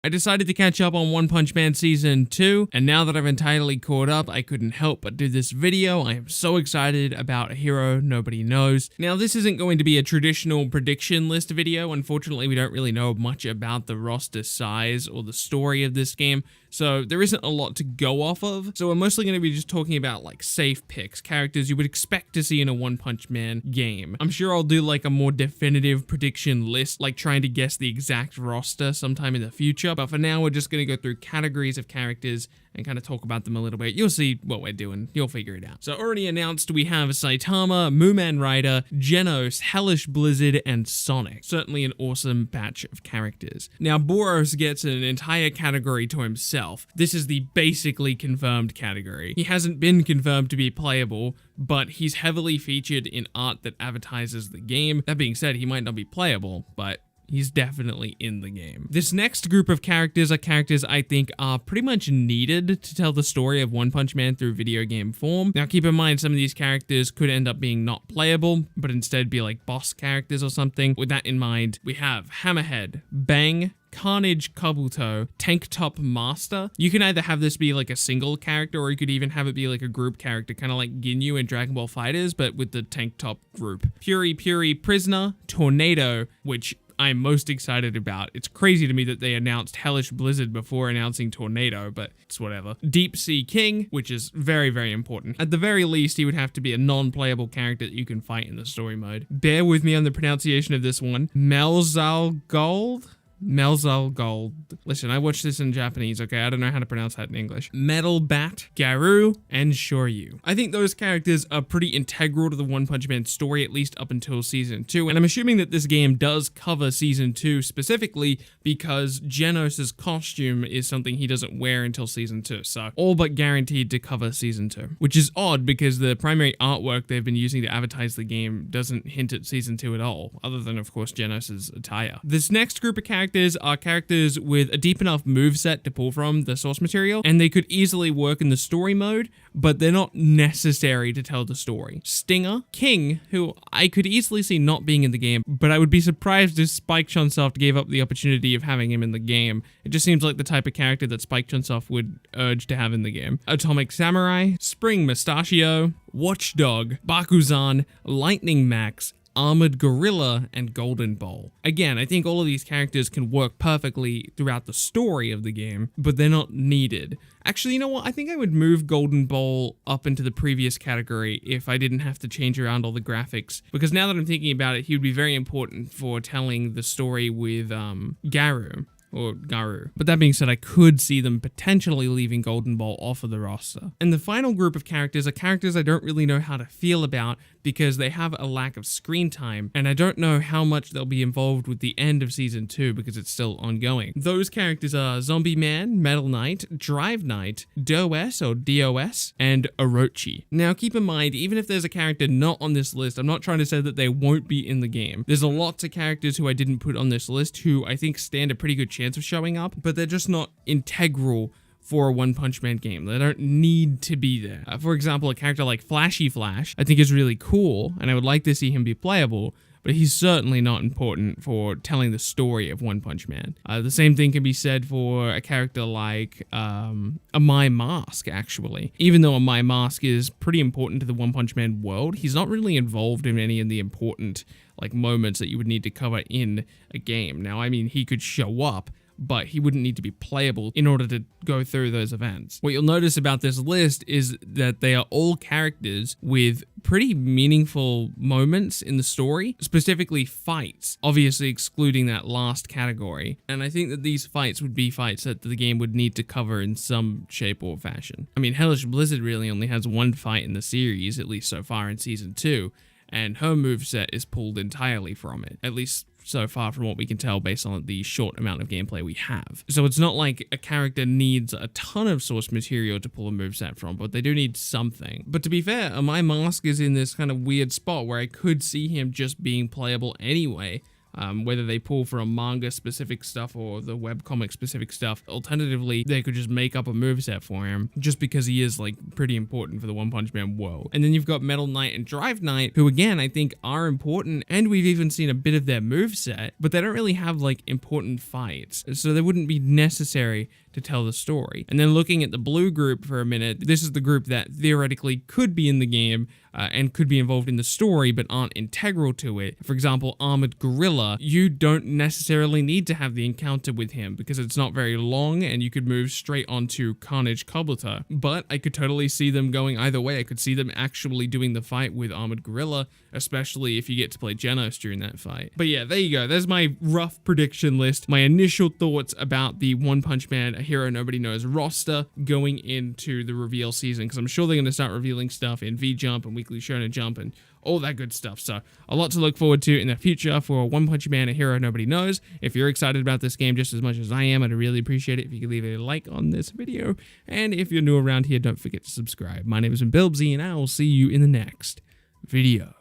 I decided to catch up on One Punch Man Season 2, and now that I've entirely caught up, I couldn't help but do this video. I am so excited about a hero nobody knows. Now, this isn't going to be a traditional prediction list video. Unfortunately, we don't really know much about the roster size or the story of this game, so there isn't a lot to go off of. So we're mostly going to be just talking about like safe picks, characters you would expect to see in a One Punch Man game. I'm sure I'll do like a more definitive prediction list, like trying to guess the exact roster sometime in the future. But for now, we're just going to go through categories of characters and kind of talk about them a little bit. You'll see what we're doing. You'll figure it out. So already announced, we have Saitama, Mooman Rider, Genos, Hellish Blizzard, and Sonic. Certainly an awesome batch of characters. Now, Boros gets an entire category to himself. This is the basically confirmed category. He hasn't been confirmed to be playable, but he's heavily featured in art that advertises the game. That being said, he might not be playable, but he's definitely in the game. This next group of characters are characters I think are pretty much needed to tell the story of One Punch Man through video game form. Now keep in mind, some of these characters could end up being not playable, but instead be like boss characters or something. With that in mind, we have Hammerhead, Bang, Carnage, Kabuto, Tank Top Master. You can either have this be like a single character, or you could even have it be like a group character, kind of like Ginyu in Dragon Ball FighterZ, but with the Tank Top group. Puri Prisoner, Tornado, which I'm most excited about. It's crazy to me that they announced Hellish Blizzard before announcing Tornado, but it's whatever. Deep Sea King, which is very, very important. At the very least, he would have to be a non-playable character that you can fight in the story mode. Bear with me on the pronunciation of this one. Melzal Gold? Melzal Gold. Listen, I watched this in Japanese, okay? I don't know how to pronounce that in English. Metal Bat, Garou, and Shoryu. I think those characters are pretty integral to the One Punch Man story, at least up until Season 2, and I'm assuming that this game does cover Season 2 specifically because Genos' costume is something he doesn't wear until Season 2, so all but guaranteed to cover Season 2. Which is odd because the primary artwork they've been using to advertise the game doesn't hint at Season 2 at all, other than, of course, Genos' attire. This next group of characters are characters with a deep enough moveset to pull from the source material, and they could easily work in the story mode, but they're not necessary to tell the story. Stinger, King, who I could easily see not being in the game, but I would be surprised if Spike Chunsoft gave up the opportunity of having him in the game. It just seems like the type of character that Spike Chunsoft would urge to have in the game. Atomic Samurai, Spring Mustachio, Watchdog, Bakuzan, Lightning Max, Armored Gorilla, and Golden Bowl. Again, I think all of these characters can work perfectly throughout the story of the game, but they're not needed. Actually, you know what? I think I would move Golden Bowl up into the previous category if I didn't have to change around all the graphics, because now that I'm thinking about it, he would be very important for telling the story with Garou. But that being said, I could see them potentially leaving Golden Ball off of the roster. And the final group of characters are characters I don't really know how to feel about because they have a lack of screen time, and I don't know how much they'll be involved with the end of Season 2 because it's still ongoing. Those characters are Zombie Man, Metal Knight, Drive Knight, DOS or DOS, and Orochi. Now keep in mind, even if there's a character not on this list, I'm not trying to say that they won't be in the game. There's a lot of characters who I didn't put on this list who I think stand a pretty good chance of showing up, but they're just not integral for a One Punch Man game. They don't need to be there. For example, a character like Flashy Flash I think is really cool, and I would like to see him be playable, but he's certainly not important for telling the story of One Punch Man. The same thing can be said for a character like a My Mask, actually. Even though a My Mask is pretty important to the One Punch Man world, he's not really involved in any of the important like moments that you would need to cover in a game. Now, I mean, he could show up, but he wouldn't need to be playable in order to go through those events. What you'll notice about this list is that they are all characters with pretty meaningful moments in the story, specifically fights, obviously excluding that last category. And I think that these fights would be fights that the game would need to cover in some shape or fashion. I mean, Hellish Blizzard really only has one fight in the series, at least so far in Season 2, and her moveset is pulled entirely from it, at least so far from what we can tell based on the short amount of gameplay we have. So it's not like a character needs a ton of source material to pull a moveset from, but they do need something. But to be fair, My Mask is in this kind of weird spot where I could see him just being playable anyway, whether they pull from manga specific stuff or the webcomic specific stuff. Alternatively, they could just make up a moveset for him just because he is like pretty important for the One Punch Man world. And then you've got Metal Knight and Drive Knight, who again I think are important, and we've even seen a bit of their moveset, but they don't really have like important fights, so they wouldn't be necessary to tell the story. And then looking at the blue group for a minute, this is the group that theoretically could be in the game and could be involved in the story but aren't integral to it. For example, Armored Gorilla, you don't necessarily need to have the encounter with him because it's not very long and you could move straight onto Carnage Kabuto. But I could totally see them going either way. I could see them actually doing the fight with Armored Gorilla, especially if you get to play Genos during that fight. But yeah, there you go. There's my rough prediction list, my initial thoughts about the One Punch Man, A Hero Nobody Knows roster going into the reveal season, because I'm sure they're going to start revealing stuff in V-Jump and Weekly Shonen Jump and all that good stuff. So a lot to look forward to in the future for One Punch Man, A Hero Nobody Knows. If you're excited about this game just as much as I am, I'd really appreciate it if you could leave a like on this video. And if you're new around here, don't forget to subscribe. My name is Bilbzy, and I will see you in the next video.